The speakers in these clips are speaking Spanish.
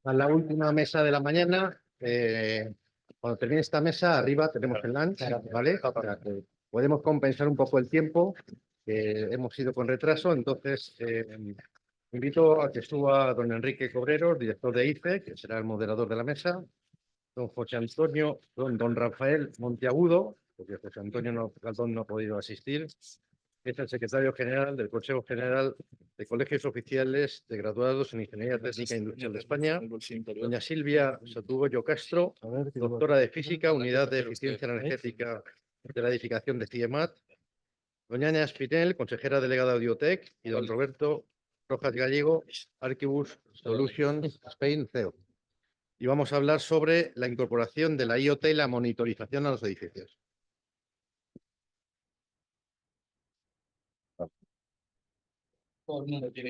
a la última mesa de la mañana. Cuando termine esta mesa, arriba tenemos el lunch, ¿vale? O sea, que podemos compensar un poco el tiempo, que hemos ido con retraso. Entonces, invito a que suba don Enrique Cobreros, director de IFE, que será el moderador de la mesa, don José Antonio, don Rafael Monteagudo, porque José Antonio Galdón no ha podido asistir, que es el secretario general del Consejo General de Colegios Oficiales de Graduados en Ingeniería Técnica e Industrial de España, doña Silvia Sotugollo Castro, doctora de Física, Unidad de Eficiencia Energética de la Edificación de CIEMAT, doña Ana Espinel, consejera delegada de Audiotech, y don Roberto Rojas Gallego, Archibus Solutions Spain CEO. Y vamos a hablar sobre la incorporación de la IoT y la monitorización a los edificios.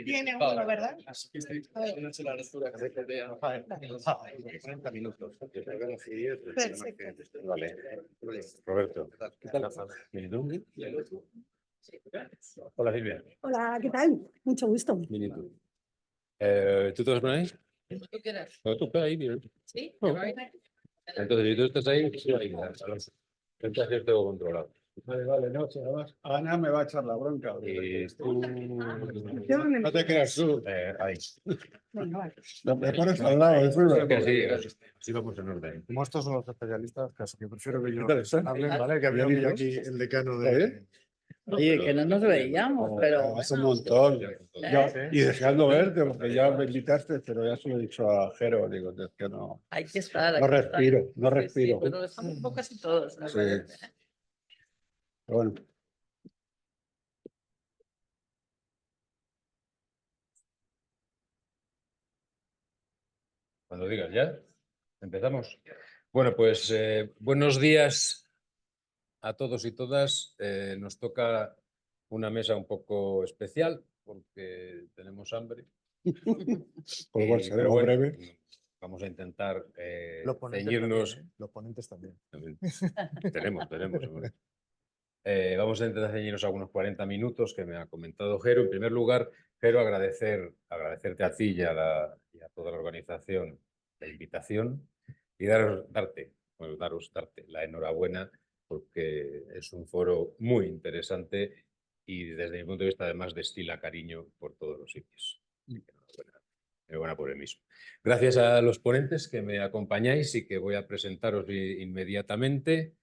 Tiene uno, ¿verdad? Así que estoy haciendo la lectura que se vea. 40 minutos. Perfecto. Vale. Roberto. ¿Qué tal? ¿Y tú? Hola, Silvia. Hola, ¿qué tal? Mucho gusto. ¿Y tú? ¿Tú te vas por ahí? Tú quieres. No, tú, ahí, mira. Sí, Oh. right. Entonces, si tú estás ahí, sí, ahí. Entonces, tengo controlado. Vale, no, además Ana me va a echar la bronca. Y tú... No te creas tú. Ahí. Venga, vale. Me pones al lado, es muy Que así vamos en orden. Como estos son los especialistas, casi que prefiero que yo ¿Qué tal están? hablen, ¿vale? Que había Bien, ¿no? aquí el decano ¿Está de... bien? Oye, que no nos veíamos, pero Hace un montón. Y deseando verte, porque ya me invitaste, pero ya se lo he dicho a Jero, digo, es que no, hay que estar. no respiro, no Sí, respiro. pero estamos un poco casi todos, me Sí. parece. Pero bueno, Cuando digas ya, empezamos. Bueno, pues buenos días a todos y todas. Nos toca una mesa un poco especial porque tenemos hambre. por lo cual Y, seré pero bueno, breve. vamos a intentar Ceñirnos. ceñirnos. Los ponentes también. Tenemos. Hombre. Vamos a intentar ceñirnos algunos 40 minutos que me ha comentado Jero. En primer lugar, Jero, agradecerte a ti y a toda la organización la invitación y darte la enhorabuena porque es un foro muy interesante y desde mi punto de vista además destila cariño por todos los sitios. Enhorabuena por el mismo. Gracias a los ponentes que me acompañáis y que voy a presentaros inmediatamente.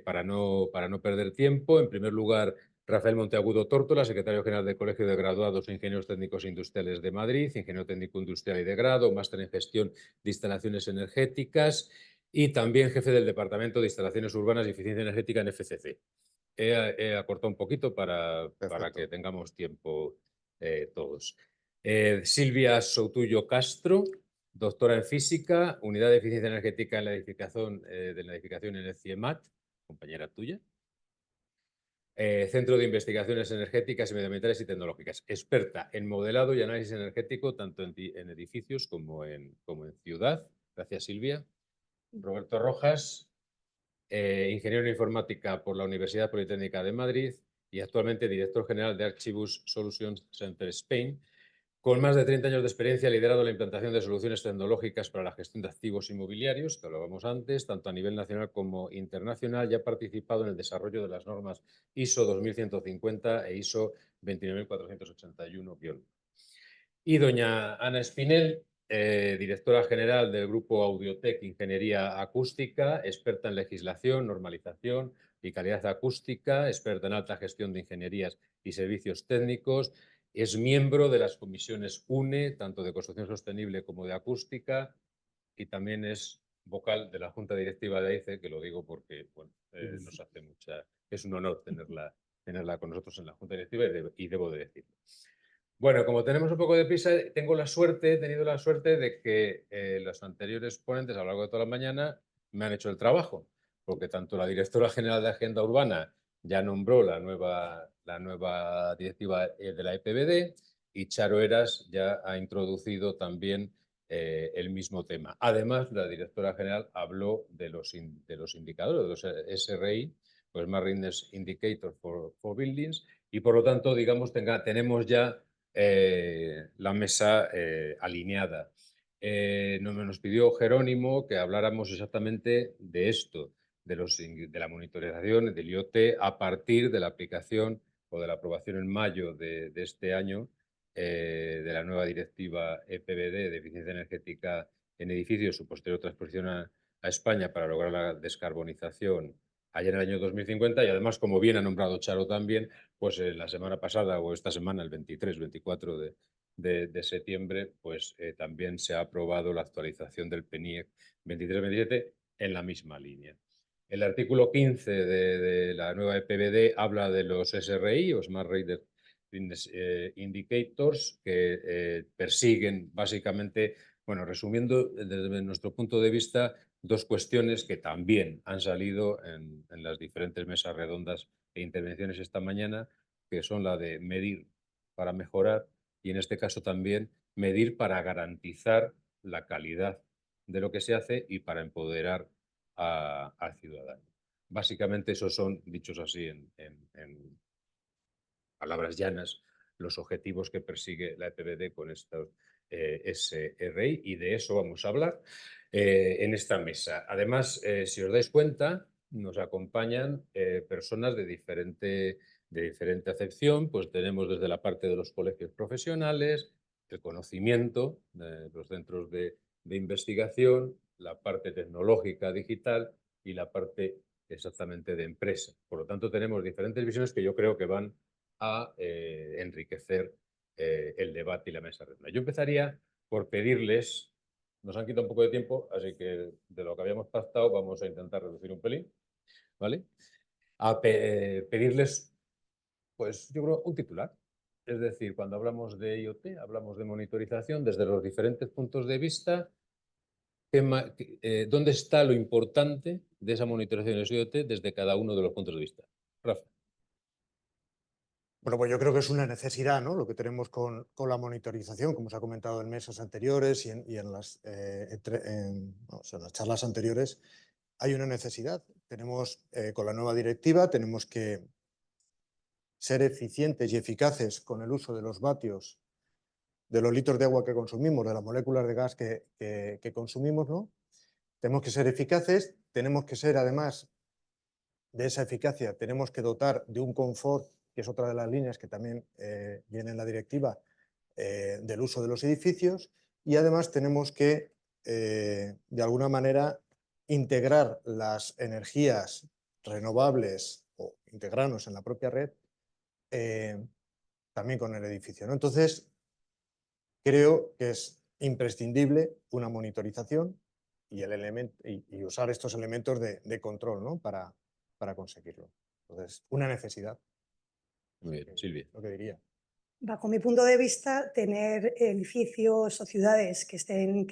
Para no perder tiempo, en primer lugar, Rafael Monteagudo Tórtola, secretario general del Colegio de Graduados e Ingenieros Técnicos Industriales de Madrid, ingeniero técnico industrial y de grado, máster en gestión de instalaciones energéticas y también jefe del Departamento de Instalaciones Urbanas y Eficiencia Energética en FCC. He acortado un poquito para que tengamos tiempo todos. Silvia Soutullo Castro, doctora en Física, Unidad de Eficiencia Energética en la edificación en el CIEMAT, compañera tuya. Centro de Investigaciones Energéticas y Medioambientales y Tecnológicas, experta en modelado y análisis energético tanto en edificios como en ciudad. Gracias, Silvia. Roberto Rojas, ingeniero en informática por la Universidad Politécnica de Madrid y actualmente director general de Archibus Solutions Center Spain. Con más de 30 años de experiencia, ha liderado la implantación de soluciones tecnológicas para la gestión de activos inmobiliarios, que hablábamos antes, tanto a nivel nacional como internacional, y ha participado en el desarrollo de las normas ISO 2150 e ISO 29481-. Y doña Ana Espinel, directora general del Grupo Audiotech Ingeniería Acústica, experta en legislación, normalización y calidad acústica, experta en alta gestión de ingenierías y servicios técnicos. Es miembro de las comisiones UNE, tanto de construcción sostenible como de acústica, y también es vocal de la Junta Directiva de AICE, que lo digo porque bueno, nos hace es un honor tenerla con nosotros en la Junta Directiva y debo de decirlo. Bueno, como tenemos un poco de prisa, he tenido la suerte de que los anteriores ponentes a lo largo de toda la mañana me han hecho el trabajo, porque tanto la directora general de Agenda Urbana ya nombró la nueva directiva de la EPBD y Charo Eras ya ha introducido también el mismo tema. Además, la directora general habló de los indicadores, de los SRI, pues Smart Readiness Indicator for Buildings, y por lo tanto, digamos, tenemos ya la mesa alineada. Nos pidió Jerónimo que habláramos exactamente de esto, de la monitorización del IoT a partir de la aplicación o de la aprobación en mayo de este año de la nueva directiva EPBD de eficiencia energética en edificios, su posterior transposición a España para lograr la descarbonización allá en el año 2050 y además, como bien ha nombrado Charo también, pues la semana pasada o esta semana, el 23, 24 de septiembre, pues también se ha aprobado la actualización del PNIEC 23-27 en la misma línea. El artículo 15 de la nueva EPBD habla de los SRI o Smart Rate Indicators que persiguen básicamente, bueno, resumiendo desde nuestro punto de vista, dos cuestiones que también han salido en las diferentes mesas redondas e intervenciones esta mañana, que son la de medir para mejorar y en este caso también medir para garantizar la calidad de lo que se hace y para empoderar al ciudadano. Básicamente esos son, dichos así en palabras llanas, los objetivos que persigue la EPBD con estos SRI y de eso vamos a hablar en esta mesa. Además, si os dais cuenta, nos acompañan personas de diferente acepción, pues tenemos desde la parte de los colegios profesionales, el conocimiento de los centros de investigación, la parte tecnológica digital y la parte exactamente de empresa. Por lo tanto, tenemos diferentes visiones que yo creo que van a enriquecer el debate y la mesa redonda. Yo empezaría por pedirles, nos han quitado un poco de tiempo, así que de lo que habíamos pactado vamos a intentar reducir un pelín, ¿vale? Pedirles, pues yo creo, un titular. Es decir, cuando hablamos de IoT, hablamos de monitorización desde los diferentes puntos de vista. ¿Dónde está lo importante de esa monitorización de IoT desde cada uno de los puntos de vista? Rafa. Bueno, pues yo creo que es una necesidad, ¿no? Lo que tenemos con la monitorización, como se ha comentado en mesas anteriores y en las charlas anteriores, hay una necesidad. Tenemos, con la nueva directiva, tenemos que ser eficientes y eficaces con el uso de los vatios, de los litros de agua que consumimos, de las moléculas de gas que consumimos, ¿no? Tenemos que ser eficaces, tenemos que ser, además de esa eficacia, tenemos que dotar de un confort, que es otra de las líneas que también viene en la directiva, del uso de los edificios, y además tenemos que, de alguna manera, integrar las energías renovables o integrarnos en la propia red también con el edificio, ¿no? Entonces, creo que es imprescindible una monitorización y usar estos elementos de control, ¿no? para conseguirlo. Entonces, una necesidad. Muy bien, Silvia. Lo que diría. Bajo mi punto de vista, tener edificios o ciudades que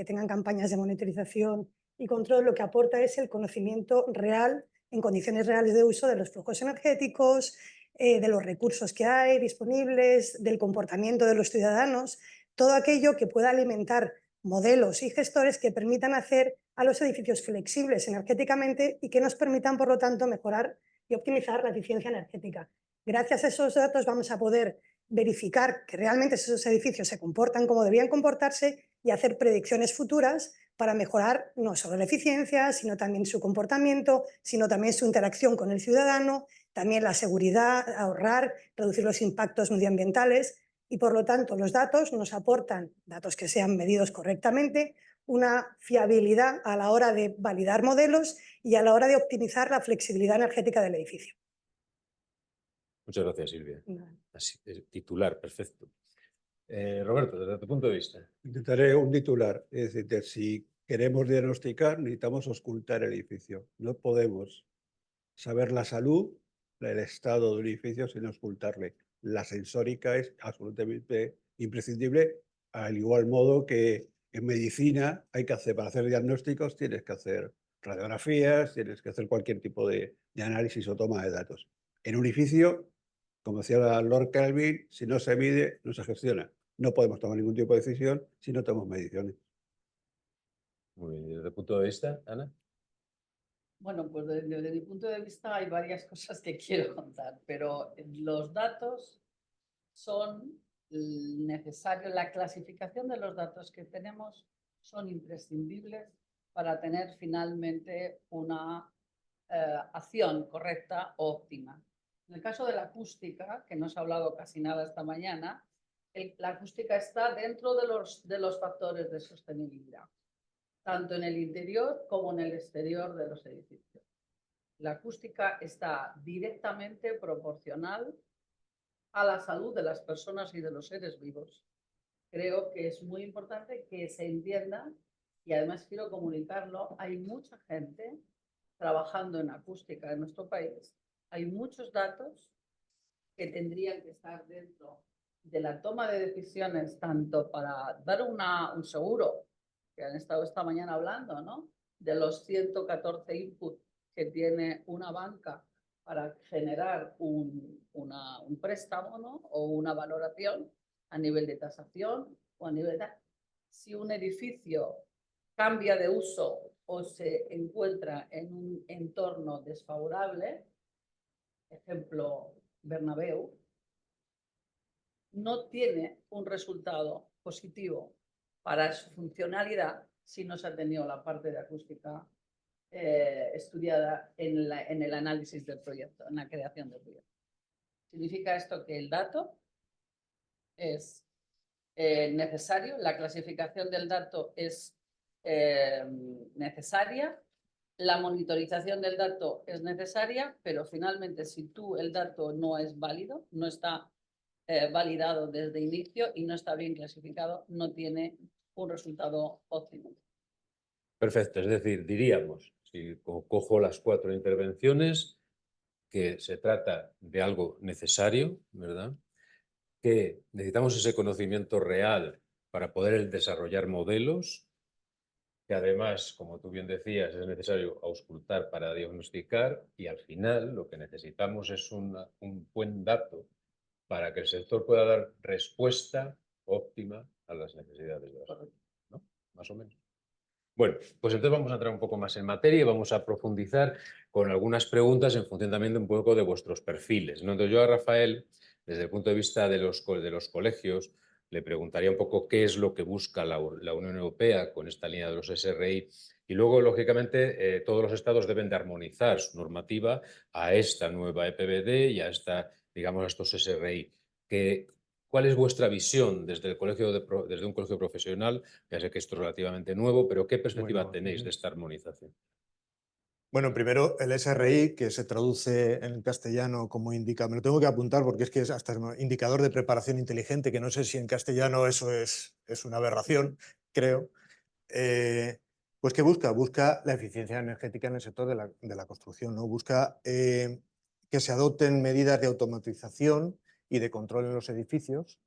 tengan campañas de monitorización y control lo que aporta es el conocimiento real, en condiciones reales de uso, de los flujos energéticos, de los recursos que hay disponibles, del comportamiento de los ciudadanos, todo aquello que pueda alimentar modelos y gestores que permitan hacer a los edificios flexibles energéticamente y que nos permitan, por lo tanto, mejorar y optimizar la eficiencia energética. Gracias a esos datos vamos a poder verificar que realmente esos edificios se comportan como deberían comportarse y hacer predicciones futuras para mejorar no solo la eficiencia, sino también su comportamiento, sino también su interacción con el ciudadano, también la seguridad, ahorrar, reducir los impactos medioambientales y, por lo tanto, los datos nos aportan, datos que sean medidos correctamente, una fiabilidad a la hora de validar modelos y a la hora de optimizar la flexibilidad energética del edificio. Muchas gracias, Silvia. Vale. Así, titular, perfecto. Roberto, desde tu punto de vista. Intentaré un titular. Es decir, si queremos diagnosticar, necesitamos auscultar el edificio. No podemos saber la salud, el estado del edificio sin auscultarle. La sensórica es absolutamente imprescindible, al igual modo que en medicina hay que hacer, para hacer diagnósticos, tienes que hacer radiografías, tienes que hacer cualquier tipo de análisis o toma de datos. En un edificio, como decía Lord Kelvin, si no se mide, no se gestiona. No podemos tomar ningún tipo de decisión si no tomamos mediciones. Muy bien, desde tu punto de vista, Ana. Bueno, pues desde mi punto de vista hay varias cosas que quiero contar, pero los datos son necesarios, la clasificación de los datos que tenemos son imprescindibles para tener finalmente una acción correcta o óptima. En el caso de la acústica, que no se ha hablado casi nada esta mañana, la acústica está dentro de los factores de sostenibilidad, tanto en el interior como en el exterior de los edificios. La acústica está directamente proporcional a la salud de las personas y de los seres vivos. Creo que es muy importante que se entienda, y además quiero comunicarlo, hay mucha gente trabajando en acústica en nuestro país, hay muchos datos que tendrían que estar dentro de la toma de decisiones, tanto para dar un seguro, que han estado esta mañana hablando, ¿no?, de los 114 inputs que tiene una banca para generar un préstamo, ¿no?, o una valoración a nivel de tasación o a nivel de... Si un edificio cambia de uso o se encuentra en un entorno desfavorable, ejemplo Bernabéu, no tiene un resultado positivo para su funcionalidad si no se ha tenido la parte de acústica estudiada en el análisis del proyecto, en la creación del proyecto. Significa esto que el dato es necesario, la clasificación del dato es necesaria, la monitorización del dato es necesaria, pero finalmente si el dato no es válido, no está validado desde inicio y no está bien clasificado, no tiene un resultado óptimo. Perfecto, es decir, diríamos, si cojo las 4 intervenciones, que se trata de algo necesario, ¿verdad?, que necesitamos ese conocimiento real para poder desarrollar modelos, que además, como tú bien decías, es necesario auscultar para diagnosticar, y al final lo que necesitamos es un buen dato para que el sector pueda dar respuesta óptima a las necesidades de la sociedad, ¿no? Más o menos. Bueno, pues entonces vamos a entrar un poco más en materia y vamos a profundizar con algunas preguntas en función también de un poco de vuestros perfiles, ¿no? Entonces yo a Rafael, desde el punto de vista de los colegios, le preguntaría un poco qué es lo que busca la Unión Europea con esta línea de los SRI, y luego, lógicamente, todos los estados deben de armonizar su normativa a esta nueva EPBD y a digamos, a estos SRI. ¿Cuál es vuestra visión desde desde un colegio profesional? Ya sé que esto es relativamente nuevo, pero ¿qué perspectiva tenéis de esta armonización? Bueno, primero el SRI, que se traduce en castellano como me lo tengo que apuntar porque es que es hasta indicador de preparación inteligente, que no sé si en castellano eso es una aberración, creo. Pues ¿qué busca? Busca la eficiencia energética en el sector de la construcción, ¿no? Busca que se adopten medidas de automatización y de control en los edificios,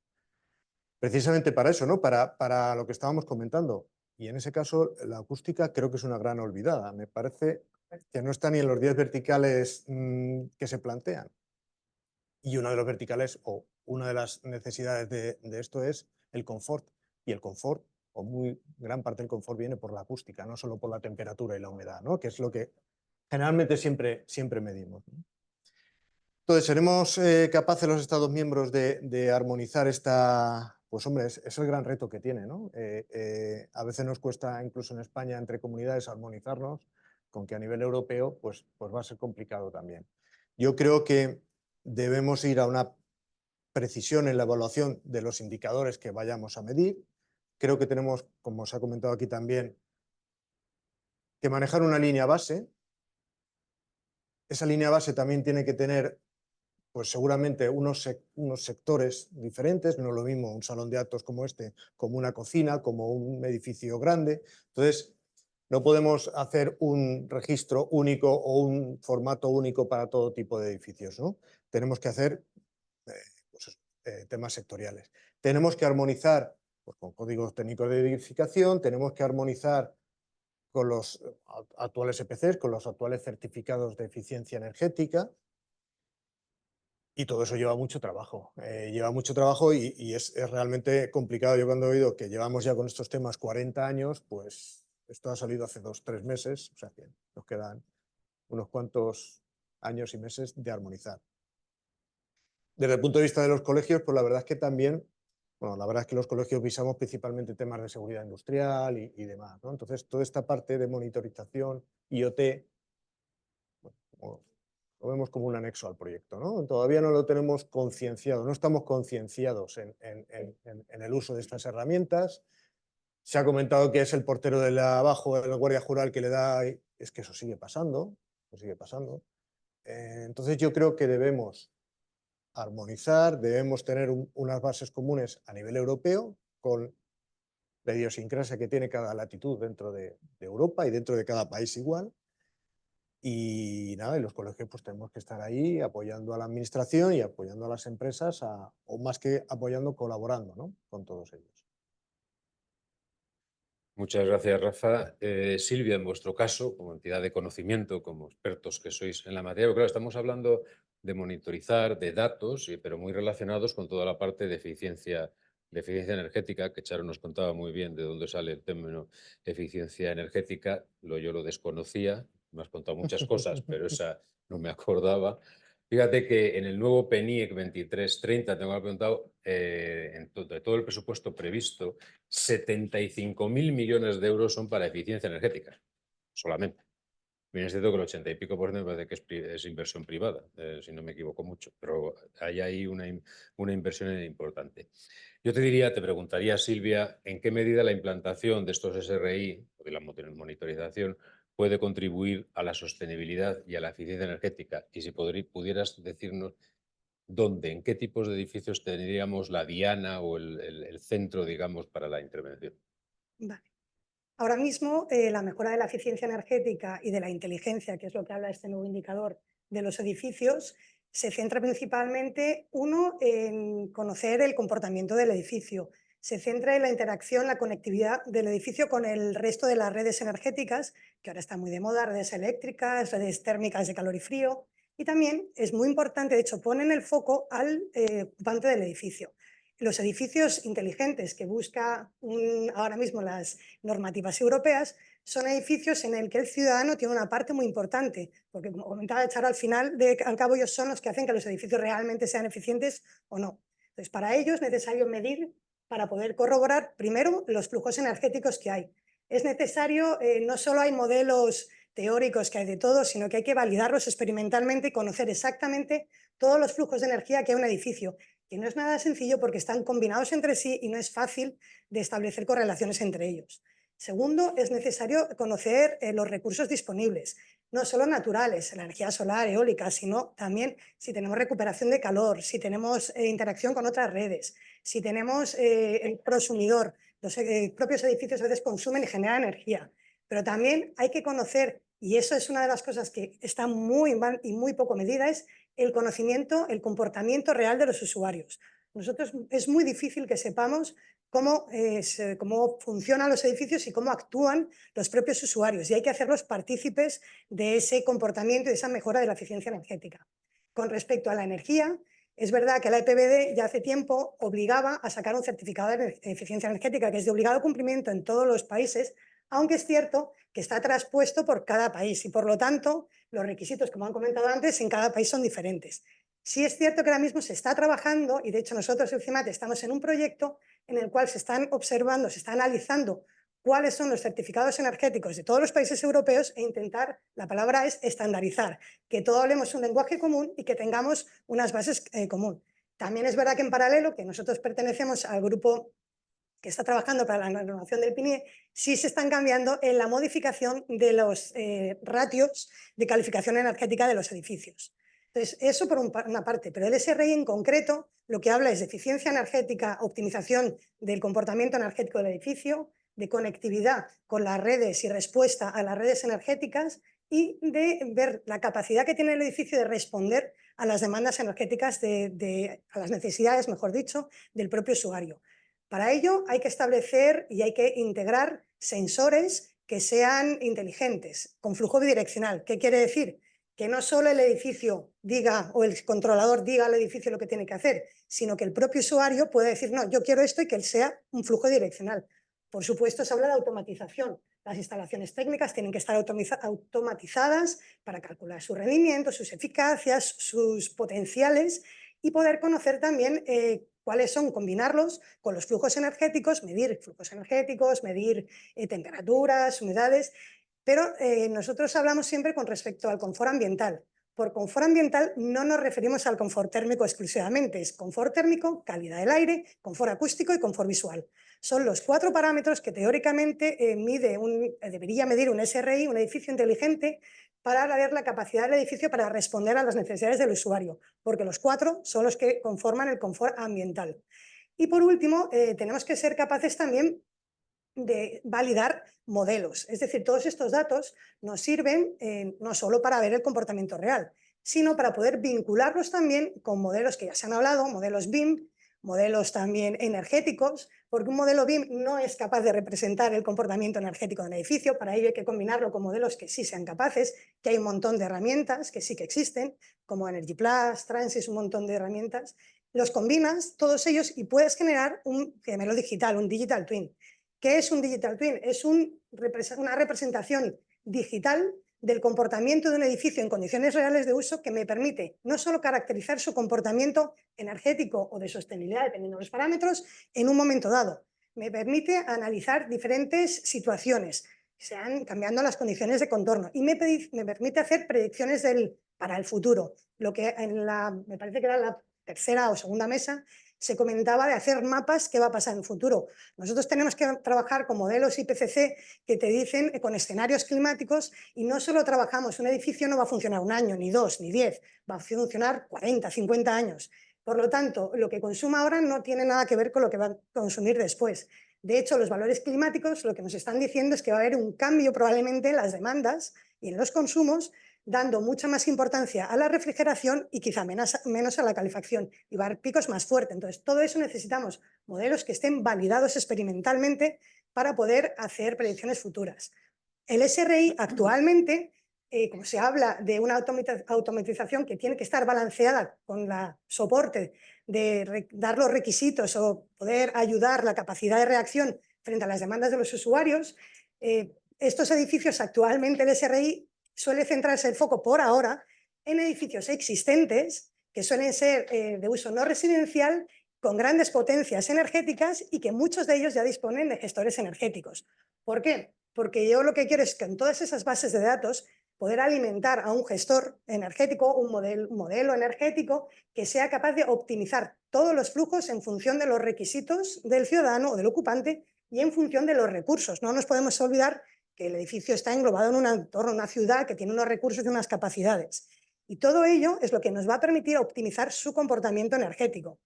precisamente para eso, ¿no? Para lo que estábamos comentando. Y en ese caso, la acústica creo que es una gran olvidada. Me parece que no está ni en los 10 verticales que se plantean. Y uno de los verticales, o una de las necesidades de esto, es el confort. Y el confort, o muy gran parte del confort, viene por la acústica, no solo por la temperatura y la humedad, ¿no?, que es lo que generalmente siempre medimos, ¿no? Entonces, ¿seremos capaces los Estados miembros de armonizar esta? Pues hombre, es el gran reto que tiene, ¿no? A veces nos cuesta, incluso en España, entre comunidades, armonizarnos, con que a nivel europeo pues va a ser complicado también. Yo creo que debemos ir a una precisión en la evaluación de los indicadores que vayamos a medir. Creo que tenemos, como se ha comentado aquí también, que manejar una línea base. Esa línea base también tiene que tener, pues seguramente, unos sectores diferentes. No es lo mismo un salón de actos como este, como una cocina, como un edificio grande. Entonces, no podemos hacer un registro único o un formato único para todo tipo de edificios, ¿no? Tenemos que hacer temas sectoriales. Tenemos que armonizar pues, con códigos técnicos de edificación, tenemos que armonizar con los actuales EPCs, con los actuales certificados de eficiencia energética, y todo eso lleva mucho trabajo. Y es realmente complicado. Yo cuando he oído que llevamos ya con estos temas 40 años, pues esto ha salido hace 2 o 3 meses, o sea que nos quedan unos cuantos años y meses de armonizar. Desde el punto de vista de los colegios, pues la verdad es que también Bueno, la verdad es que los colegios visamos principalmente temas de seguridad industrial y demás, ¿no? Entonces, toda esta parte de monitorización, IoT, bueno, lo vemos como un anexo al proyecto, ¿no? Todavía no lo tenemos concienciado, no estamos concienciados en el uso de estas herramientas. Se ha comentado que es el portero de abajo, el guardia rural que le da, es que eso sigue pasando, entonces yo creo que debemos armonizar, debemos tener unas bases comunes a nivel europeo con la idiosincrasia que tiene cada latitud dentro de Europa y dentro de cada país igual. Y nada, y los colegios pues tenemos que estar ahí apoyando a la administración y apoyando a las empresas, o más que apoyando, colaborando, ¿no?, con todos ellos. Muchas gracias, Rafa. Silvia, en vuestro caso, como entidad de conocimiento, como expertos que sois en la materia, porque claro, estamos hablando de monitorizar, de datos, pero muy relacionados con toda la parte de eficiencia energética, que Charo nos contaba muy bien de dónde sale el término eficiencia energética. Yo lo desconocía, me has contado muchas cosas, pero esa no me acordaba. Fíjate que en el nuevo PENIEC 2330, tengo que haber preguntado, de todo el presupuesto previsto, 75.000 millones de euros son para eficiencia energética, solamente. Bien, es cierto que el 80 y pico por ciento me parece que es inversión privada, si no me equivoco mucho, pero hay ahí una inversión importante. Yo te preguntaría, Silvia, ¿en qué medida la implantación de estos SRI, o de la monitorización, puede contribuir a la sostenibilidad y a la eficiencia energética? Y si pudieras decirnos dónde, en qué tipos de edificios tendríamos la diana o el centro, digamos, para la intervención. Vale. Ahora mismo, la mejora de la eficiencia energética y de la inteligencia, que es lo que habla este nuevo indicador de los edificios, se centra principalmente, uno, en conocer el comportamiento del edificio. Se centra en la interacción, la conectividad del edificio con el resto de las redes energéticas, que ahora están muy de moda, redes eléctricas, redes térmicas de calor y frío. Y también es muy importante, de hecho, ponen el foco al ocupante del edificio. Los edificios inteligentes que busca ahora mismo las normativas europeas son edificios en el que el ciudadano tiene una parte muy importante, porque como comentaba Charo, al cabo ellos son los que hacen que los edificios realmente sean eficientes o no. Entonces, para ello es necesario medir, para poder corroborar primero los flujos energéticos que hay. Es necesario, no solo hay modelos teóricos que hay de todo, sino que hay que validarlos experimentalmente y conocer exactamente todos los flujos de energía que hay en un edificio, que no es nada sencillo porque están combinados entre sí y no es fácil de establecer correlaciones entre ellos. Segundo, es necesario conocer los recursos disponibles, no solo naturales, la energía solar, eólica, sino también si tenemos recuperación de calor, si tenemos interacción con otras redes, si tenemos el prosumidor. Los propios edificios a veces consumen y generan energía, pero también hay que conocer, y eso es una de las cosas que está muy mal y muy poco medida, es el conocimiento, el comportamiento real de los usuarios. Nosotros es muy difícil que sepamos cómo funcionan los edificios y cómo actúan los propios usuarios, y hay que hacerlos partícipes de ese comportamiento y de esa mejora de la eficiencia energética. Con respecto a la energía, es verdad que la EPBD ya hace tiempo obligaba a sacar un certificado de eficiencia energética que es de obligado cumplimiento en todos los países, aunque es cierto que está traspuesto por cada país y, por lo tanto, los requisitos, como han comentado antes, en cada país son diferentes. Sí es cierto que ahora mismo se está trabajando, y de hecho nosotros en CIMAT estamos en un proyecto en el cual se están observando, se está analizando cuáles son los certificados energéticos de todos los países europeos e intentar, la palabra es estandarizar, que todos hablemos un lenguaje común y que tengamos unas bases común. También es verdad que en paralelo, que nosotros pertenecemos al grupo que está trabajando para la renovación del PNIE, sí se están cambiando en la modificación de los ratios de calificación energética de los edificios. Entonces, eso por una parte, pero el SRI en concreto lo que habla es de eficiencia energética, optimización del comportamiento energético del edificio, de conectividad con las redes y respuesta a las redes energéticas y de ver la capacidad que tiene el edificio de responder a las demandas energéticas, a las necesidades, mejor dicho, del propio usuario. Para ello hay que establecer y hay que integrar sensores que sean inteligentes, con flujo bidireccional. ¿Qué quiere decir? Que no solo el edificio diga o el controlador diga al edificio lo que tiene que hacer, sino que el propio usuario pueda decir, no, yo quiero esto, y que él sea un flujo direccional. Por supuesto, se habla de automatización. Las instalaciones técnicas tienen que estar automatizadas para calcular su rendimiento, sus eficacias, sus potenciales, y poder conocer también ¿Cuáles son? Combinarlos con los flujos energéticos, medir temperaturas, humedades, pero nosotros hablamos siempre con respecto al confort ambiental. Por confort ambiental no nos referimos al confort térmico exclusivamente, es confort térmico, calidad del aire, confort acústico y confort visual. Son los 4 parámetros que teóricamente debería medir un SRI, un edificio inteligente, para ver la capacidad del edificio para responder a las necesidades del usuario, porque los 4 son los que conforman el confort ambiental. Y por último, tenemos que ser capaces también de validar modelos. Es decir, todos estos datos nos sirven no solo para ver el comportamiento real, sino para poder vincularlos también con modelos que ya se han hablado, modelos BIM, modelos también energéticos, porque un modelo BIM no es capaz de representar el comportamiento energético de un edificio. Para ello hay que combinarlo con modelos que sí sean capaces, que hay un montón de herramientas que sí que existen, como Energy Plus, Transys, un montón de herramientas. Los combinas, todos ellos, y puedes generar un gemelo digital, un digital twin. ¿Qué es un digital twin? Es una representación digital del comportamiento de un edificio en condiciones reales de uso que me permite no solo caracterizar su comportamiento energético o de sostenibilidad, dependiendo de los parámetros, en un momento dado. Me permite analizar diferentes situaciones, sean cambiando las condiciones de contorno, y me permite hacer predicciones para el futuro. Lo que me parece que era la tercera o segunda mesa, se comentaba de hacer mapas qué va a pasar en el futuro. Nosotros tenemos que trabajar con modelos IPCC que te dicen con escenarios climáticos, y no solo trabajamos, un edificio no va a funcionar 1 año, ni 2, ni 10, va a funcionar 40, 50 años. Por lo tanto, lo que consuma ahora no tiene nada que ver con lo que va a consumir después. De hecho, los valores climáticos lo que nos están diciendo es que va a haber un cambio probablemente en las demandas y en los consumos, dando mucha más importancia a la refrigeración y quizá menos a la calefacción, y va a haber picos más fuertes. Entonces, todo eso necesitamos modelos que estén validados experimentalmente para poder hacer predicciones futuras. El SRI actualmente, como se habla de una automatización que tiene que estar balanceada con el soporte de dar los requisitos o poder ayudar la capacidad de reacción frente a las demandas de los usuarios, estos edificios actualmente, el SRI suele centrarse el foco por ahora en edificios existentes que suelen ser de uso no residencial, con grandes potencias energéticas, y que muchos de ellos ya disponen de gestores energéticos. ¿Por qué? Porque yo lo que quiero es que en todas esas bases de datos poder alimentar a un gestor energético, un modelo energético que sea capaz de optimizar todos los flujos en función de los requisitos del ciudadano o del ocupante y en función de los recursos. No nos podemos olvidar que el edificio está englobado en un entorno, una ciudad que tiene unos recursos y unas capacidades. Y todo ello es lo que nos va a permitir optimizar su comportamiento energético.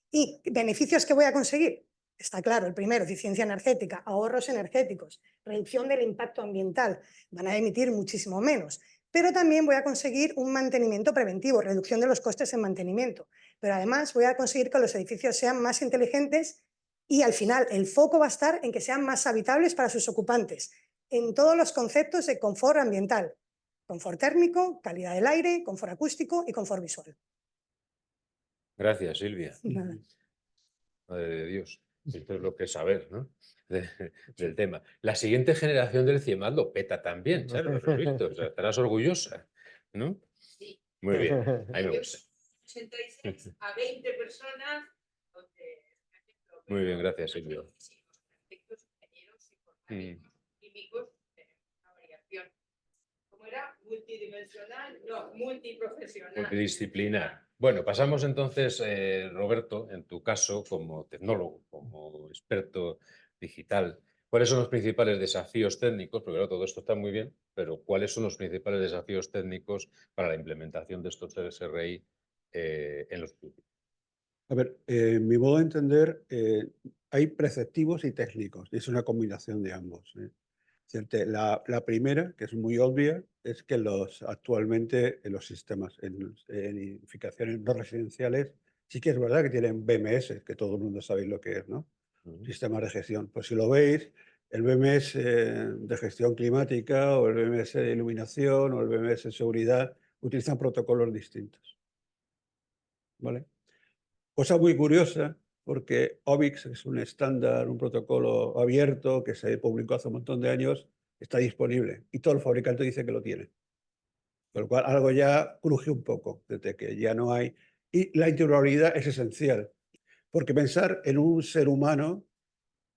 ¿Y beneficios que voy a conseguir? Está claro, el primero, eficiencia energética, ahorros energéticos, reducción del impacto ambiental, van a emitir muchísimo menos, pero también voy a conseguir un mantenimiento preventivo, reducción de los costes en mantenimiento, pero además voy a conseguir que los edificios sean más inteligentes, y al final el foco va a estar en que sean más habitables para sus ocupantes, en todos los conceptos de confort ambiental: confort térmico, calidad del aire, confort acústico y confort visual. Gracias, Silvia. Nada. Madre de Dios. Esto es lo que es saber, ¿no? Del tema. La siguiente generación del CIEMAT lo peta también, ¿sabes? Lo has visto. O sea, estarás orgullosa, ¿no? Sí. Muy bien. A mí me gusta. 86 a 20 personas. Donde, Muy bien, gracias, Silvia. Arquitectos, ingenieros, informáticos, químicos, una variación. ¿Cómo era? Multidimensional, no, multiprofesional. Multidisciplinar. Bueno, pasamos entonces, Roberto, en tu caso, como tecnólogo, como experto digital, ¿cuáles son los principales desafíos técnicos? Porque claro, todo esto está muy bien, pero ¿cuáles son los principales desafíos técnicos para la implementación de estos SRI en los edificios? A ver, mi modo de entender, hay preceptivos y técnicos, y es una combinación de ambos. La primera, que es muy obvia, es que actualmente en los sistemas, en edificaciones no residenciales, sí que es verdad que tienen BMS, que todo el mundo sabe lo que es, ¿no? Sistemas de gestión. Pues si lo veis, el BMS de gestión climática o el BMS de iluminación o el BMS de seguridad utilizan protocolos distintos. ¿Vale? Cosa muy curiosa, porque OBIX es un estándar, un protocolo abierto que se publicó hace un montón de años, está disponible y todo el fabricante dice que lo tiene. Con lo cual algo ya cruje un poco, desde que ya no hay. Y la interoperabilidad es esencial, Porque pensar en un ser humano,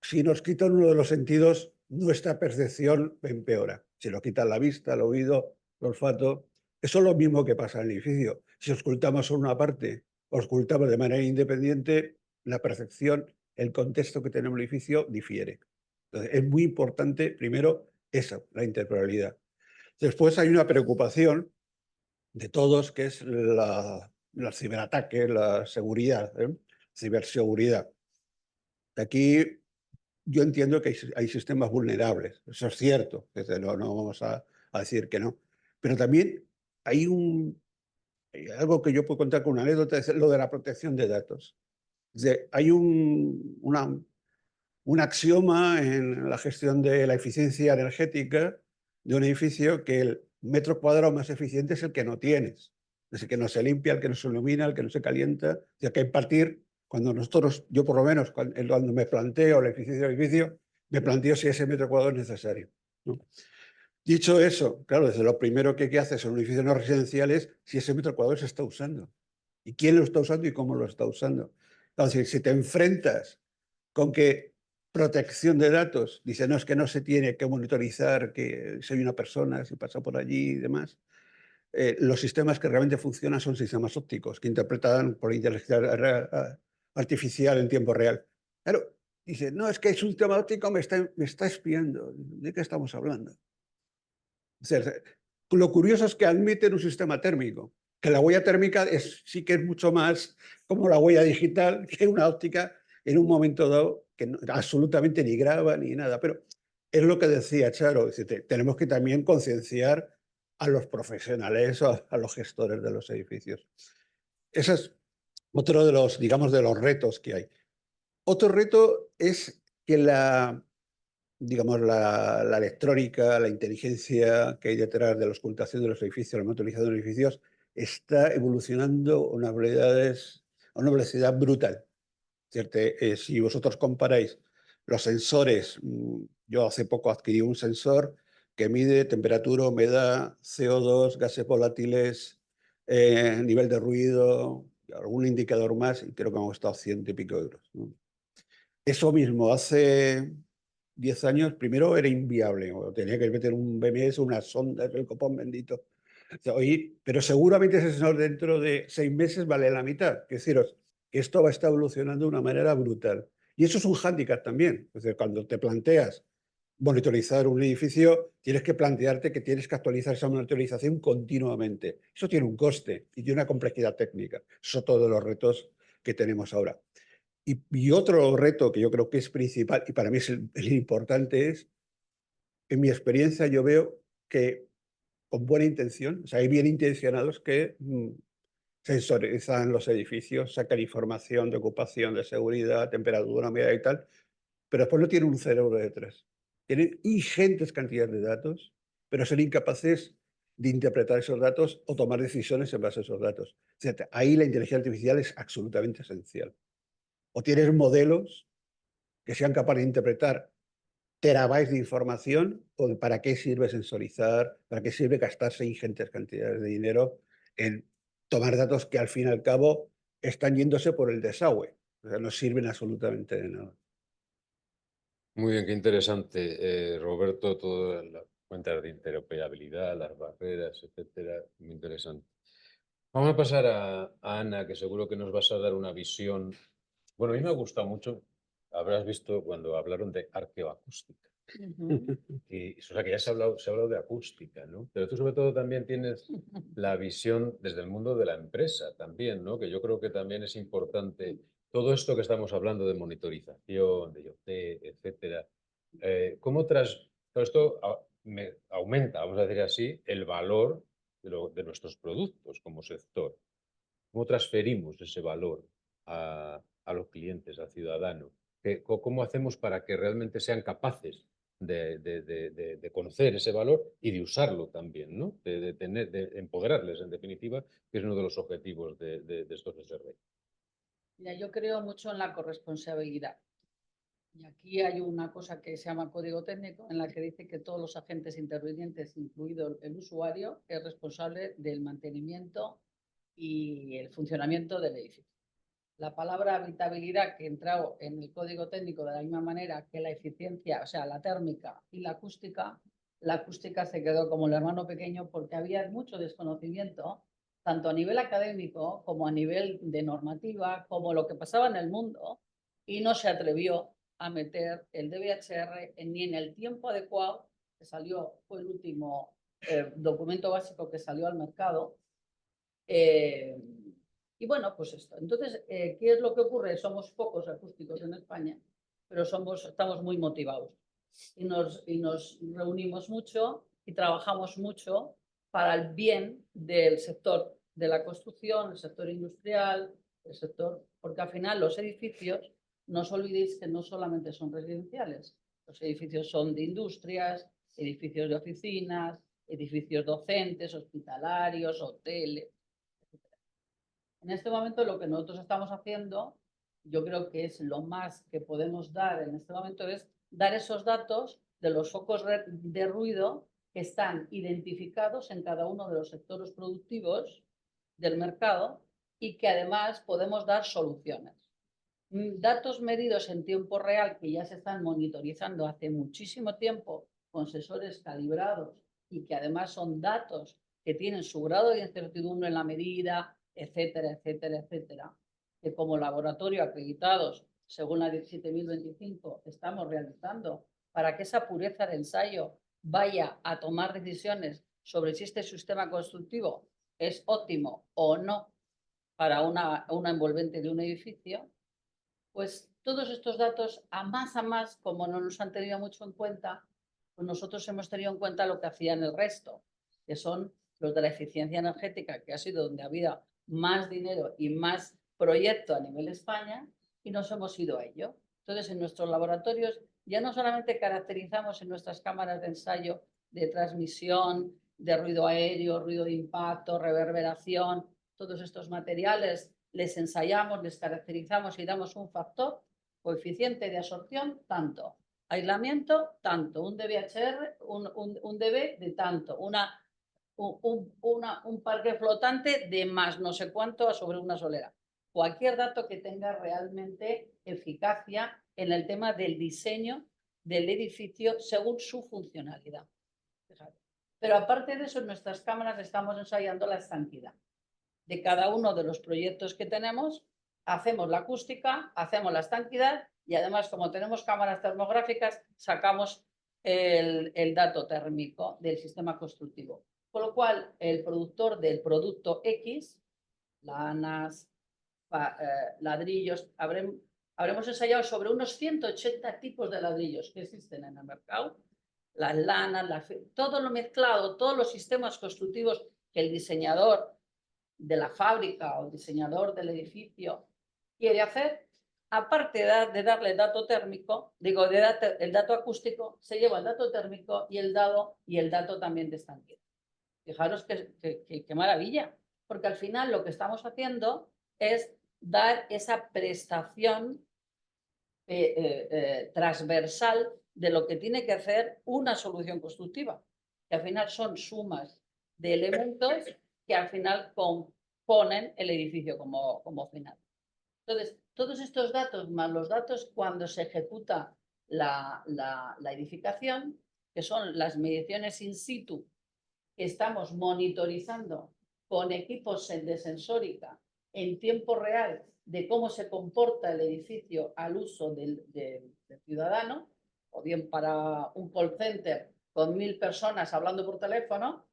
si nos quitan uno de los sentidos, nuestra percepción empeora. Si nos quitan la vista, el oído, el olfato, eso es lo mismo que pasa en el edificio. Si ocultamos solo una parte, ocultamos de manera independiente, la percepción, el contexto que tenemos en el edificio difiere. Entonces, es muy importante, primero, eso, la interoperabilidad. Después hay una preocupación de todos, que es los ciberataques, la seguridad, ciberseguridad. Aquí yo entiendo que hay sistemas vulnerables, eso es cierto, no vamos a decir que no. Pero también hay algo que yo puedo contar con una anécdota, es lo de la protección de datos. Hay un axioma en la gestión de la eficiencia energética de un edificio, que el metro cuadrado más eficiente es el que no tienes. Es el que no se limpia, el que no se ilumina, el que no se calienta. O sea, que hay que partir, cuando nosotros, yo por lo menos, cuando me planteo la eficiencia del edificio, me planteo si ese metro cuadrado es necesario, ¿no? Dicho eso, claro, desde lo primero que hay que hacer en un edificio no residencial es si ese metro cuadrado se está usando. Y quién lo está usando y cómo lo está usando. Entonces, si te enfrentas con que protección de datos, dice, no, es que no se tiene que monitorizar que si hay una persona, si pasa por allí y demás. Los sistemas que realmente funcionan son sistemas ópticos, que interpretan por inteligencia artificial en tiempo real. Claro, dice, no, es que el sistema óptico me está espiando. ¿De qué estamos hablando? O sea, lo curioso es que admiten un sistema térmico, que la huella térmica sí que es mucho más como la huella digital que una óptica en un momento dado que absolutamente ni graba ni nada. Pero es lo que decía Charo, es decir, tenemos que también concienciar a los profesionales o a los gestores de los edificios. Ese es otro de los, digamos, de los retos que hay. Otro reto es que digamos, la electrónica, la inteligencia que hay detrás de la ocultación de los edificios, la monitorización de los edificios, está evolucionando a una velocidad brutal. ¿Cierto? Si vosotros comparáis los sensores, yo hace poco adquirí un sensor que mide temperatura, humedad, CO2, gases volátiles, nivel de ruido, algún indicador más, y creo que me ha costado 100 y pico euros, ¿no? Eso mismo, hace 10 años, primero era inviable, tenía que meter un BMS, una sonda, el copón bendito. O sea, pero seguramente ese sensor dentro de 6 meses vale la mitad. Es decir, que esto va a estar evolucionando de una manera brutal. Y eso es un hándicap también. Es decir, cuando te planteas monitorizar un edificio, tienes que plantearte que tienes que actualizar esa monitorización continuamente. Eso tiene un coste y tiene una complejidad técnica. Esos son todos los retos que tenemos ahora. Y otro reto que yo creo que es principal, y para mí es el importante, es, en mi experiencia, yo veo que con buena intención, o sea, hay bien intencionados que sensorizan los edificios, sacan información de ocupación, de seguridad, temperatura, humedad y tal, pero después no tienen un cerebro detrás. Tienen ingentes cantidades de datos, pero son incapaces de interpretar esos datos o tomar decisiones en base a esos datos. O sea, ahí la inteligencia artificial es absolutamente esencial. O tienes modelos que sean capaces de interpretar terabytes de información, o para qué sirve sensorizar, para qué sirve gastarse ingentes cantidades de dinero en tomar datos que al fin y al cabo están yéndose por el desagüe. O sea, no sirven absolutamente de nada. Muy bien, qué interesante, Roberto, todas las cuentas de interoperabilidad, las barreras, etcétera, muy interesante. Vamos a pasar a Ana, que seguro que nos vas a dar una visión. Bueno, a mí me ha gustado mucho, habrás visto cuando hablaron de arqueoacústica. Y, o sea, que ya se ha hablado de acústica, ¿no? Pero tú sobre todo también tienes la visión desde el mundo de la empresa también, ¿no? Que yo creo que también es importante todo esto que estamos hablando de monitorización, de IoT, etcétera. ¿Cómo todo esto aumenta, vamos a decir así, el valor de nuestros productos como sector? ¿Cómo transferimos ese valor a los clientes, al ciudadano? ¿Cómo hacemos para que realmente sean capaces de conocer ese valor y de usarlo también, ¿no? De empoderarles, en definitiva, que es uno de los objetivos de estos SRI? Mira, yo creo mucho en la corresponsabilidad. Y aquí hay una cosa que se llama código técnico, en la que dice que todos los agentes intervinientes, incluido el usuario, es responsable del mantenimiento y el funcionamiento del edificio. la palabra habitabilidad, que ha entrado en el código técnico de la misma manera que la eficiencia, o sea, la térmica y la acústica se quedó como el hermano pequeño porque había mucho desconocimiento, tanto a nivel académico como a nivel de normativa, como lo que pasaba en el mundo, y no se atrevió a meter el DVHR ni en el tiempo adecuado, que salió, fue el último documento básico que salió al mercado. Y bueno, pues esto. Entonces, ¿qué es lo que ocurre? Somos pocos acústicos en España, pero estamos muy motivados y nos reunimos mucho y trabajamos mucho para el bien del sector de la construcción, el sector industrial, el sector, porque al final los edificios, no os olvidéis que no solamente son residenciales, los edificios son de industrias, edificios de oficinas, edificios docentes, hospitalarios, hoteles. En este momento lo que nosotros estamos haciendo, yo creo que es lo más que podemos dar en este momento, es dar esos datos de los focos de ruido que están identificados en cada uno de los sectores productivos del mercado y que además podemos dar soluciones. Datos medidos en tiempo real que ya se están monitorizando hace muchísimo tiempo con sensores calibrados y que además son datos que tienen su grado de incertidumbre en la medida, etcétera, etcétera, etcétera, que como laboratorio acreditados según la 17.025 estamos realizando para que esa pureza de ensayo vaya a tomar decisiones sobre si este sistema constructivo es óptimo o no para una envolvente de un edificio, pues todos estos datos, a más, como no nos han tenido mucho en cuenta, pues nosotros hemos tenido en cuenta lo que hacían el resto, que son los de la eficiencia energética, que ha sido donde ha habido más dinero y más proyecto a nivel España, y nos hemos ido a ello. Entonces, en nuestros laboratorios ya no solamente caracterizamos en nuestras cámaras de ensayo de transmisión, de ruido aéreo, ruido de impacto, reverberación, todos estos materiales les ensayamos, les caracterizamos y damos un factor, coeficiente de absorción, tanto, aislamiento, tanto, un DVHR, un dB de tanto, un parque flotante de más no sé cuánto sobre una solera. Cualquier dato que tenga realmente eficacia en el tema del diseño del edificio según su funcionalidad. Pero aparte de eso, en nuestras cámaras estamos ensayando la estanquidad de cada uno de los proyectos que tenemos, hacemos la acústica, hacemos la estanquidad y además, como tenemos cámaras termográficas, sacamos el dato térmico del sistema constructivo. Con lo cual, el productor del producto X, lanas, ladrillos, habremos ensayado sobre unos 180 tipos de ladrillos que existen en el mercado, las lanas, todo lo mezclado, todos los sistemas constructivos que el diseñador de la fábrica o diseñador del edificio quiere hacer, aparte de darle dato térmico, el dato acústico, se lleva el dato térmico y el dato también de estanquidad. Fijaros qué maravilla, porque al final lo que estamos haciendo es dar esa prestación transversal de lo que tiene que hacer una solución constructiva, que al final son sumas de elementos que al final componen el edificio como final. Entonces, todos estos datos, más los datos cuando se ejecuta la edificación, que son las mediciones in situ que estamos monitorizando con equipos de sensórica en tiempo real de cómo se comporta el edificio al uso del ciudadano, o bien para un call center con 1000 personas hablando por teléfono,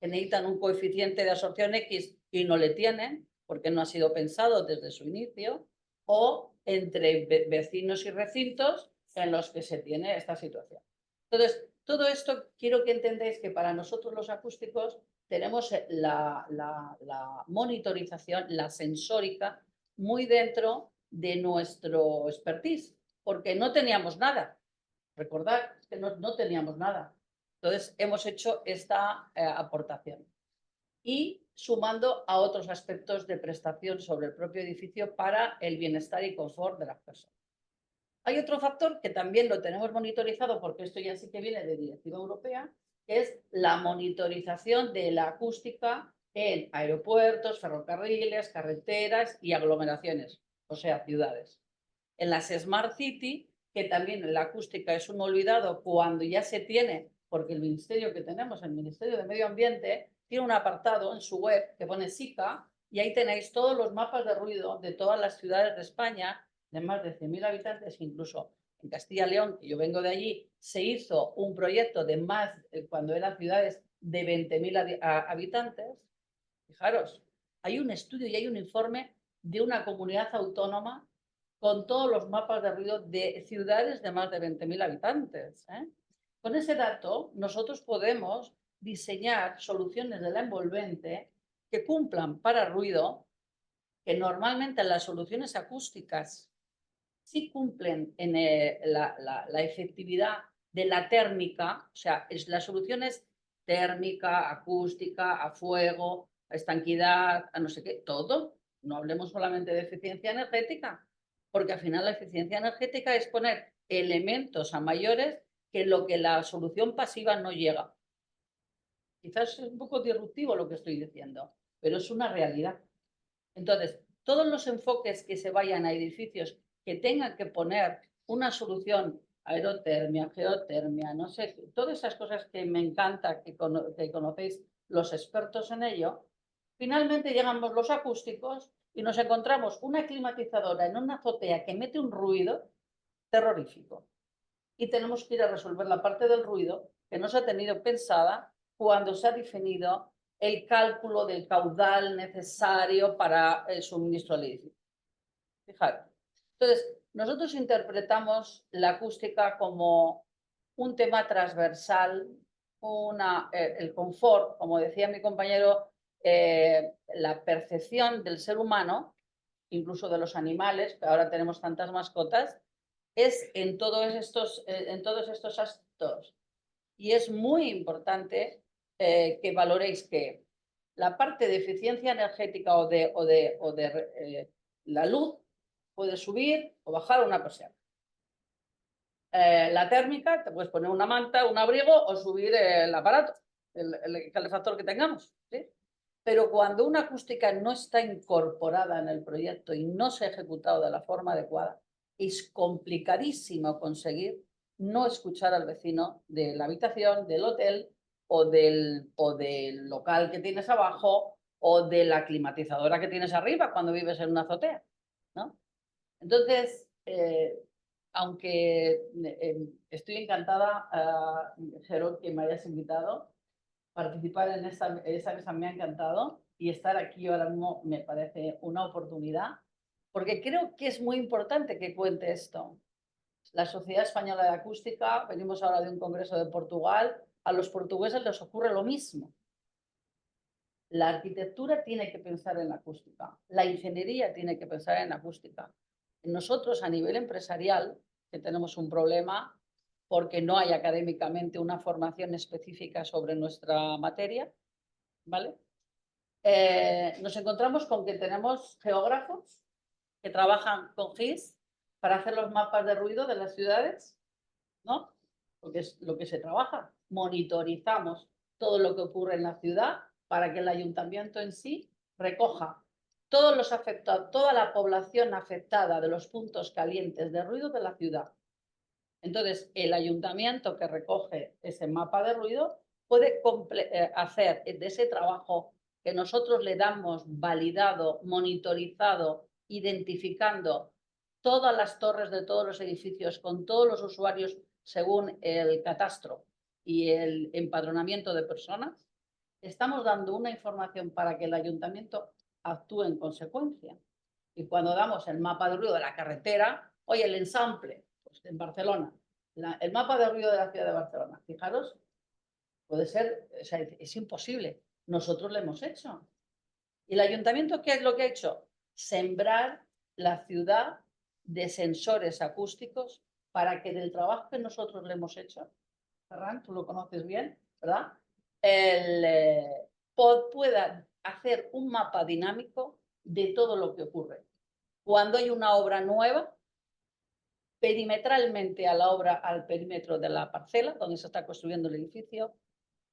que necesitan un coeficiente de absorción X y no le tienen, porque no ha sido pensado desde su inicio, o entre vecinos y recintos en los que se tiene esta situación. Entonces, todo esto quiero que entendáis que para nosotros los acústicos tenemos la monitorización, la sensórica, muy dentro de nuestro expertise, porque no teníamos nada. Recordad que no teníamos nada. Entonces, hemos hecho esta aportación. Y sumando a otros aspectos de prestación sobre el propio edificio para el bienestar y confort de las personas. Hay otro factor que también lo tenemos monitorizado, porque esto ya sí que viene de directiva europea, que es la monitorización de la acústica en aeropuertos, ferrocarriles, carreteras y aglomeraciones. o sea, ciudades. En las Smart City, que también la acústica es un olvidado cuando ya se tiene, porque el ministerio que tenemos, el Ministerio de Medio Ambiente, tiene un apartado en su web que pone SICA y ahí tenéis todos los mapas de ruido de todas las ciudades de España, de más de 100.000 habitantes, incluso en Castilla y León, que yo vengo de allí, se hizo un proyecto de más, cuando eran ciudades de 20.000 habitantes. Fijaros, hay un estudio y hay un informe de una comunidad autónoma con todos los mapas de ruido de ciudades de más de 20.000 habitantes. Con ese dato, nosotros podemos diseñar soluciones de la envolvente que cumplan para ruido, que normalmente las soluciones acústicas sí cumplen en la efectividad de la térmica, o sea, la solución es térmica, acústica, a fuego, a estanquidad, a no sé qué, todo. No hablemos solamente de eficiencia energética, porque al final la eficiencia energética es poner elementos a mayores que lo que la solución pasiva no llega. Quizás es un poco disruptivo lo que estoy diciendo, pero es una realidad. Entonces, todos los enfoques que se vayan a edificios que tengan que poner una solución, aerotermia, geotermia, no sé, todas esas cosas que me encanta que conocéis los expertos en ello, finalmente llegamos los acústicos y nos encontramos una climatizadora en una azotea que mete un ruido terrorífico. Y tenemos que ir a resolver la parte del ruido que no se ha tenido pensada cuando se ha definido el cálculo del caudal necesario para el suministro al edificio. Fijaros. Entonces, nosotros interpretamos la acústica como un tema transversal, el confort, como decía mi compañero, la percepción del ser humano, incluso de los animales, que ahora tenemos tantas mascotas, es en todos estos aspectos. Y es muy importante que valoréis que la parte de eficiencia energética o de la luz puede subir o bajar una persiana. La térmica, te puedes poner una manta, un abrigo o subir el aparato, el calefactor que tengamos. ¿Sí? Pero cuando una acústica no está incorporada en el proyecto y no se ha ejecutado de la forma adecuada, es complicadísimo conseguir no escuchar al vecino de la habitación, del hotel o del local que tienes abajo o de la climatizadora que tienes arriba cuando vives en una azotea, ¿no? Entonces, aunque estoy encantada, Gerard, que me hayas invitado, participar en esa mesa me ha encantado y estar aquí ahora mismo me parece una oportunidad, porque creo que es muy importante que cuente esto. La Sociedad Española de Acústica, venimos ahora de un congreso de Portugal, a los portugueses les ocurre lo mismo. La arquitectura tiene que pensar en la acústica, la ingeniería tiene que pensar en la acústica. Nosotros a nivel empresarial, que tenemos un problema porque no hay académicamente una formación específica sobre nuestra materia, ¿vale? Nos encontramos con que tenemos geógrafos que trabajan con GIS para hacer los mapas de ruido de las ciudades, ¿no? Porque es lo que se trabaja. Monitorizamos todo lo que ocurre en la ciudad para que el ayuntamiento en sí recoja todos los afectados, toda la población afectada de los puntos calientes de ruido de la ciudad. Entonces, el ayuntamiento que recoge ese mapa de ruido puede hacer de ese trabajo que nosotros le damos validado, monitorizado, identificando todas las torres de todos los edificios con todos los usuarios según el catastro y el empadronamiento de personas, estamos dando una información para que el ayuntamiento actúe en consecuencia. Y cuando damos el mapa de ruido de la carretera, oye, el ensamble, pues en Barcelona, el mapa de ruido de la ciudad de Barcelona, fijaros, puede ser, o sea, es imposible. Nosotros lo hemos hecho. ¿Y el ayuntamiento qué es lo que ha hecho? Sembrar la ciudad de sensores acústicos para que del trabajo que nosotros le hemos hecho, Ferran, tú lo conoces bien, ¿verdad? Pueda hacer un mapa dinámico de todo lo que ocurre. Cuando hay una obra nueva, perimetralmente a la obra, al perímetro de la parcela donde se está construyendo el edificio,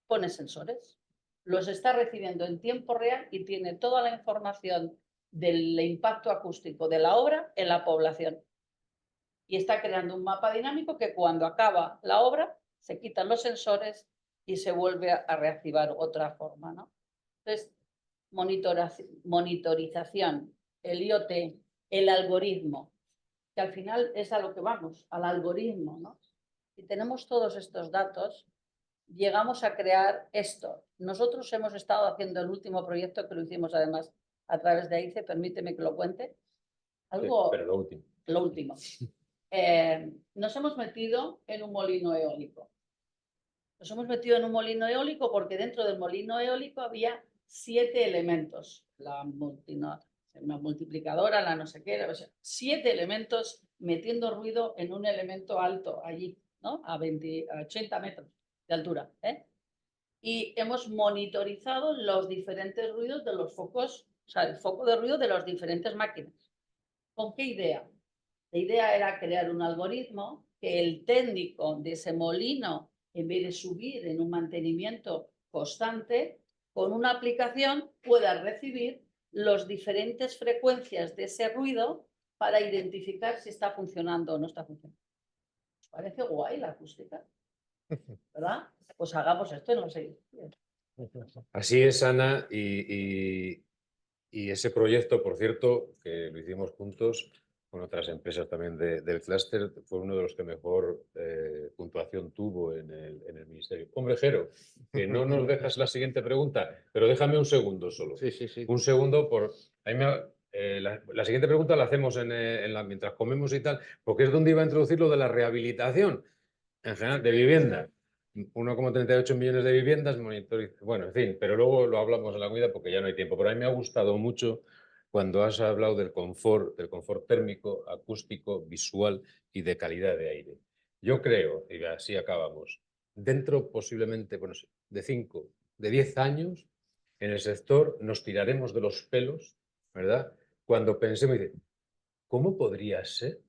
pone sensores. Los está recibiendo en tiempo real y tiene toda la información del impacto acústico de la obra en la población. Y está creando un mapa dinámico que cuando acaba la obra se quitan los sensores y se vuelve a reactivar otra forma, ¿no? Entonces, monitorización, el IoT, el algoritmo, que al final es a lo que vamos, al algoritmo, ¿no? Si tenemos todos estos datos, llegamos a crear esto. Nosotros hemos estado haciendo el último proyecto, que lo hicimos además a través de AICE, permíteme que lo cuente. Algo, Sí, pero lo último. Lo último. Nos hemos metido en un molino eólico. Nos hemos metido en un molino eólico porque dentro del molino eólico había 7 elementos. La multiplicadora, la no sé qué, o sea, 7 elementos metiendo ruido en un elemento alto allí, ¿no? A 80 metros de altura. Y hemos monitorizado los diferentes ruidos de los focos, o sea, el foco de ruido de las diferentes máquinas. ¿Con qué idea? La idea era crear un algoritmo que el técnico de ese molino, en vez de subir en un mantenimiento constante, con una aplicación pueda recibir las diferentes frecuencias de ese ruido para identificar si está funcionando o no está funcionando. ¿Os parece guay la acústica? ¿Verdad? Pues hagamos esto en los siguientes días. Así es, Ana, y ese proyecto, por cierto, que lo hicimos juntos con otras empresas también del clúster, fue uno de los que mejor puntuación tuvo en el Ministerio. Hombre, Jero, que no nos dejas la siguiente pregunta, pero déjame un segundo solo. Sí, sí, sí. Un segundo, la siguiente pregunta la hacemos mientras comemos y tal, porque es donde iba a introducir lo de la rehabilitación en general de vivienda. 1,38 millones de viviendas, bueno, en fin, pero luego lo hablamos en la comida porque ya no hay tiempo. Pero a mí me ha gustado mucho cuando has hablado del confort térmico, acústico, visual y de calidad de aire. Yo creo, y así acabamos, dentro posiblemente, bueno, de 5, de 10 años, en el sector nos tiraremos de los pelos, ¿verdad? Cuando pensemos, ¿cómo podría ser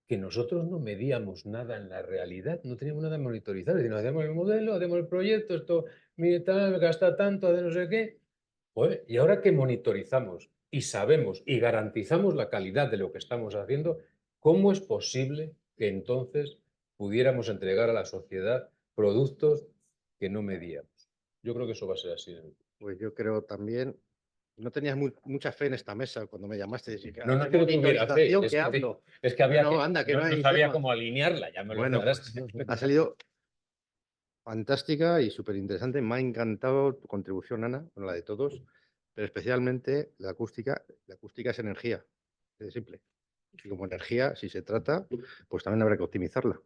que nosotros no medíamos nada en la realidad, no teníamos nada monitorizado? Es decir, nos hacemos el modelo, hacemos el proyecto, esto, mire, tal, gasta tanto, de no sé qué. Joder, y ahora que monitorizamos y sabemos y garantizamos la calidad de lo que estamos haciendo, ¿cómo es posible que entonces pudiéramos entregar a la sociedad productos que no medíamos? Yo creo que eso va a ser así. Pues yo creo también. No tenías mucha fe en esta mesa cuando me llamaste. No, no creo que hubiera fe. ¿Qué hablo? Es que había No, anda, que no hay sabía tema. cómo alinearla, ya me lo Bueno, aclaraste. ha salido fantástica y súper interesante. Me ha encantado tu contribución, Ana, con la de todos, pero especialmente la acústica. La acústica es energía, es simple. Y como energía, si se trata, pues también habrá que optimizarla.